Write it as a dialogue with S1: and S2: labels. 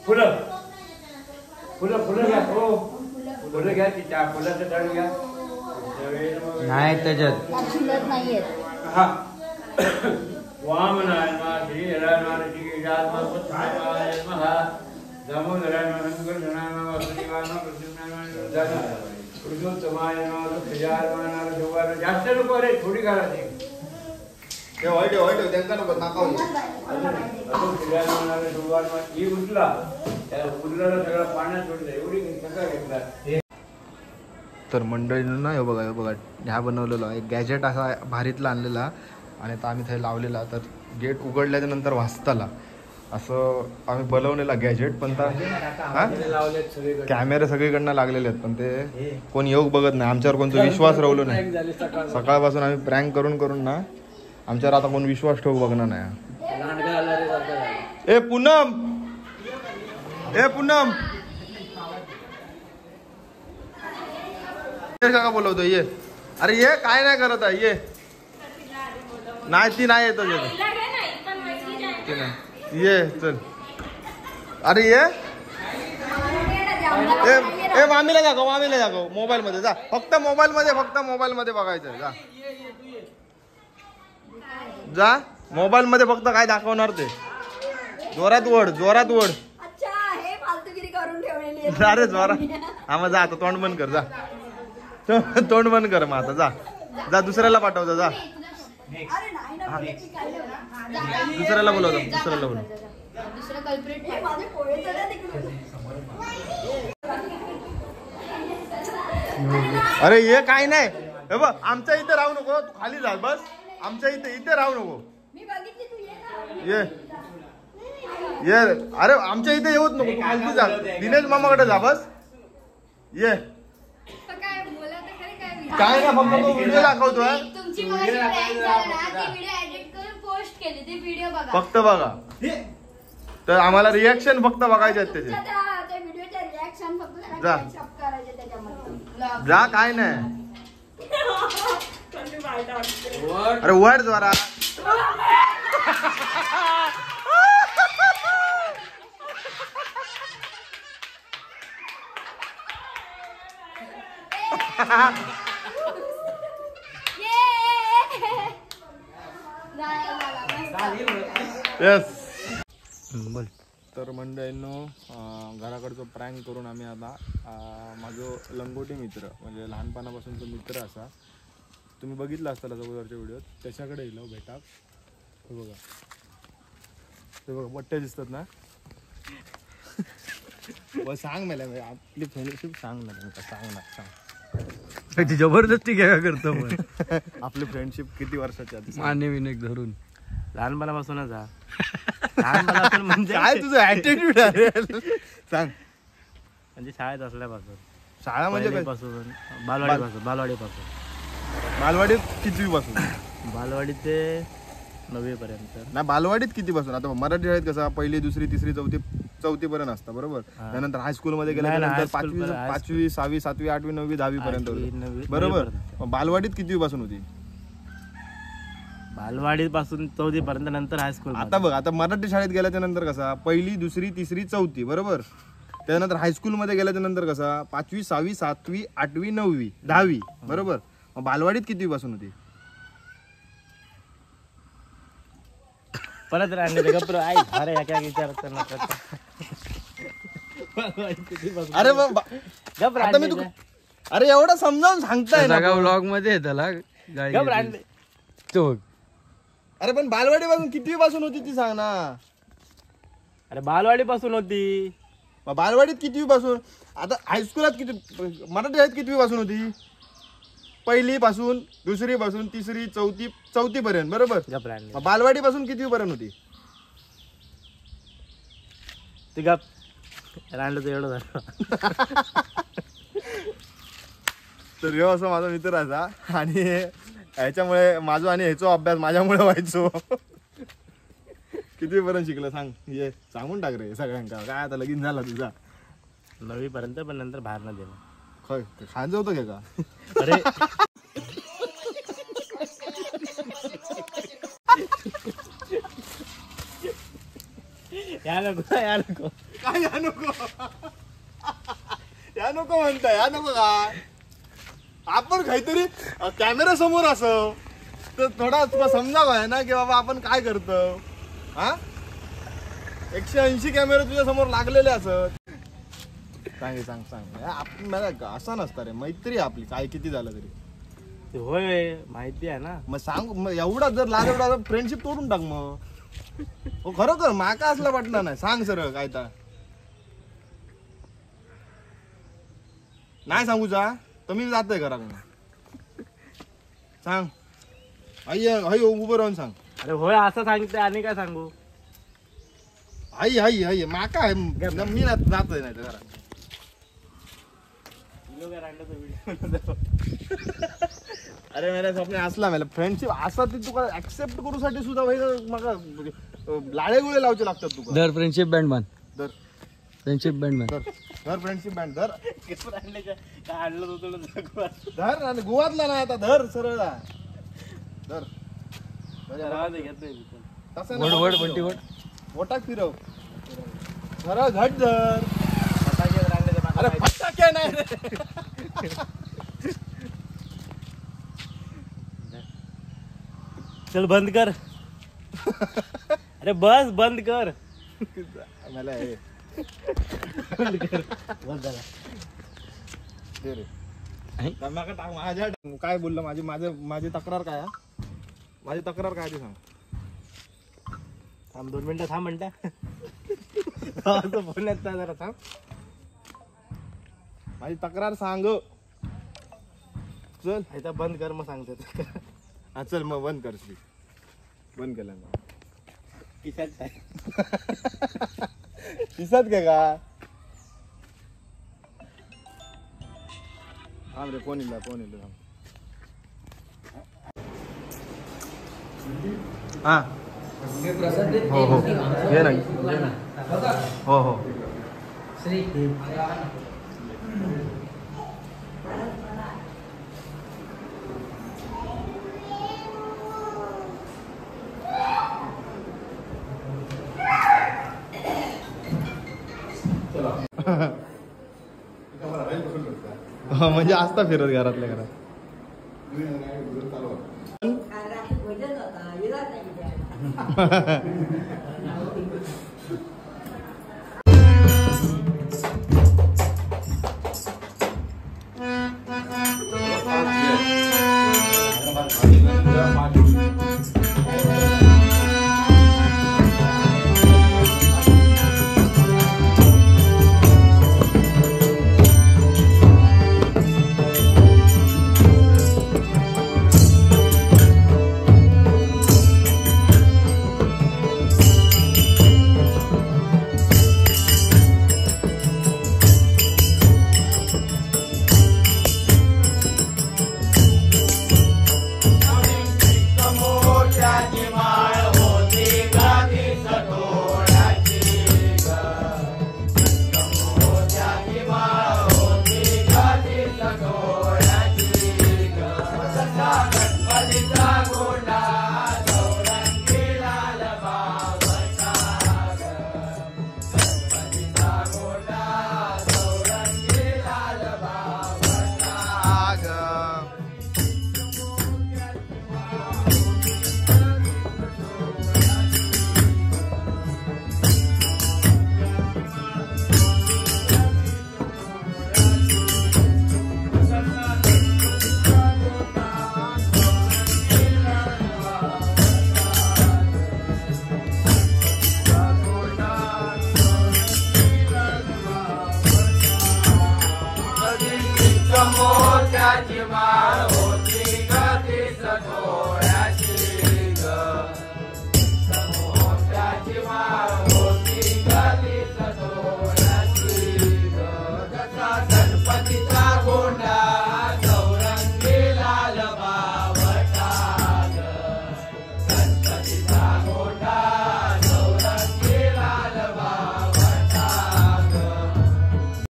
S1: फुलं फुलं फुलं घ्या हो फुलं घ्या ती फुलाचं झाड घ्या
S2: नाही त्याच्यात
S1: हा वामनाय नमः श्रीहराय नमः ऋषिकेशाय नमः पुत्राय नमः दामोदराय नमः शंकरधराय नमः वासुदेवाय नमः प्रद्युम्नाय नमः पुरुषोत्तमाय नमः सुखजाय नमः देवाय जास्त नको रे थोडी घाला ते वाईट त्यांना नको नाकाव अजून फिरायला म्हणाला देवाय नमः ही उठला त्या उरलेला सगळा पाण्यात सोडलं एवढी सगळं घेतला.
S3: तर मंडळीनं ना हे बघा ह्या बनवलेला एक गॅजेट असा भारीतला आणलेला आणि आता आम्ही थंय लावलेला. तर गेट उघडल्याच्या नंतर वाजताला असं आम्ही बनवलेला गॅजेट. पण कॅमेरे सगळीकडनं लागलेले आहेत पण ते कोण येऊ बघत नाही. आमच्यावर कोणता विश्वास राहिलो नाही. सकाळपासून आम्ही प्रँक करून ना आमच्यावर आता कोण विश्वास ठेवू बघणार नाही. ए पूनम का बोलवतो ये. अरे ये काय नाही करत आहे ये. नाही ती नाही येत ये चल. अरे ये ए मामीला दाखव मोबाईल मध्ये जा. फक्त मोबाईल मध्ये बघायचं जा मोबाईल मध्ये फक्त काय दाखवणार ते. जोरात वड अरे जोरात. हा मग जा आता तोंड बंद कर जा. तोंड बंद कर मग आता जा दुसऱ्याला पाठवता जा. दुसऱ्याला बोलवतो अरे ये काय नाही हे बघ आमच्या इथे राहू नको. तू खाली जा बस. आमच्या इथे राहू नको. ये अरे आमच्या इथे येऊच नको. खाली जा दिनेश मामाकडे जा बस. ये काय ना फक्त तो व्हिडिओ दाखवतोय. फक्त बघा तर आम्हाला रिॲक्शन फक्त बघायचे आहेत त्याचे. जा काय नाही. अरे वर द्वारा बोल. तर मंडळींनो घराकडचं प्रँक करून आम्ही आता माझं लंगोटी मित्र म्हणजे लहानपणापासूनचा मित्र असा तुम्ही बघितला असताल अगोदरच्या व्हिडिओत त्याच्याकडे येलो भेटा. हे बघा बट्ट्या दिसतात ना. सांग मला आपली फ्रेंडशिप सांग ना सांग
S2: जबरदस्ती काय करतो
S3: आपली फ्रेंडशिप किती वर्षाची आधी
S2: मान्य विनय धरून
S4: लहानपणापासूनच लहानपणापासून म्हणजे
S3: काय तुझं ऍटिट्यूड आहे सांग.
S4: म्हणजे शाळेत असल्यापासून.
S3: शाळा म्हणजे
S4: पासून बालवाडीत
S3: किती पासून.
S4: बालवाडी ते 9वी पर्यंत.
S3: नाही बालवाडीत किती पासून. आता मराठी शाळेत कसं 1ली 2री 3री 4थी पर्यंत असतं बरोबर. त्यानंतर हायस्कूल मध्ये गेल्यानंतर 5वी 6वी 7वी 8वी 9वी 10वी पर्यंत बरोबर. बालवाडीत किती पासून होती.
S4: बालवाडी पासून 4थी पर्यंत नंतर हायस्कूल.
S3: आता बघ आता मराठी शाळेत गेल्याच्या नंतर कसा 1ली 2री 3री 4थी बरोबर. त्यानंतर हायस्कूल मध्ये गेल्याच्या नंतर कसा 5वी 6वी 7वी 8वी 9वी 10वी बरोबर. मग बालवाडीत किती पासून होती.
S4: परत
S3: अरे एवढं समजावून सांगताय ना
S2: व्लॉग मध्ये त्याला.
S3: अरे पण बालवाडी पासून किती पासून होती ती सांग ना.
S4: अरे बालवाडी पासून होती.
S3: बालवाडीत किती पासून. आता हायस्कूलात किती मराठी शाळेत किती पासून होती. 1ली पासून 2री पासून 3री 4थी पर्यंत बरोबर. बालवाडी पासून किती पर्यंत होती.
S4: ती गप रांडलं तर एवढं झालं.
S3: तर ह्यो असं माझा मित्र असा आणि ह्याच्यामुळे माझा आणि ह्याचा अभ्यास माझ्यामुळे व्हायचो. किती पर्यंत शिकलं सांग. ये सांगून टाक रे सगळ्यांका. काय आता लगीन झाला तुझा.
S4: 9वी पर्यंत पण नंतर बाहेर न दिलं.
S3: खायचं होतं का.
S4: अरे या नको या नको
S3: काय या नको या नको म्हणता या नको काय आपण काहीतरी कॅमेरा समोर असं तर थोडा तुला समजावं ना की बाबा आपण काय करतो हा 180 कॅमेरा तुझ्या समोर लागलेले असत सांग सांग सांग आपण मला असं नसतं रे मैत्री आपली काय किती झालं तरी
S4: होय माहिती आहे ना
S3: मग सांग मग एवढा जर लाज एवढा फ्रेंडशिप तोडून टाक मग हो खरोखर माका असला वाटलं नाही सांग सरळ काय तर नाही सांगू जा तर मी जातोय घराकडून सांग आई आई उभं राहून सांग
S4: अरे होय असं सांगते आणि काय सांगू
S3: आई आई आई माका आहे मी जातोय नाही तर घरात अरे मला स्वप्न असला मला फ्रेंडशिप असा ती तुका ऍक्सेप्ट करूसाठी सुद्धा मला लाळे गुळे लावचे लागतात तुका
S2: दर फ्रेंडशिप बँड बांध
S3: दर
S2: फ्रेंडशिप बँड बांध
S3: धर फ्रेंडशिप बँड धर
S4: काय आणलं होतं
S3: धर आणि गोवातला नाही आता धर सरळ धर तसं
S2: वड वड बंटी वड
S3: बोटाक फिरव सरळ घट धर अरे फटाके नाही रे
S4: चल बंद कर अरे बस बंद कर
S3: मला हे
S4: बंद कर बंद झाला
S3: दे रे माका टाक माझ्या काय बोललं माझी तक्रार काय हा? माझी तक्रार काय ते सांग
S4: थांब 2 मिनिटं थांब म्हणता बोलण्यात जरा थांब
S3: माझी तक्रार सांग चल
S4: आता बंद कर मग सांगते
S3: हा चल मग बंद कर श्री बंद केलं मग
S4: किशात काय
S3: दिसत का थांब रे कोण इला थांब हा हो हो घे ना हो हो म्हणजे असता फिरत घरातल्या घरात
S1: गणपतीचा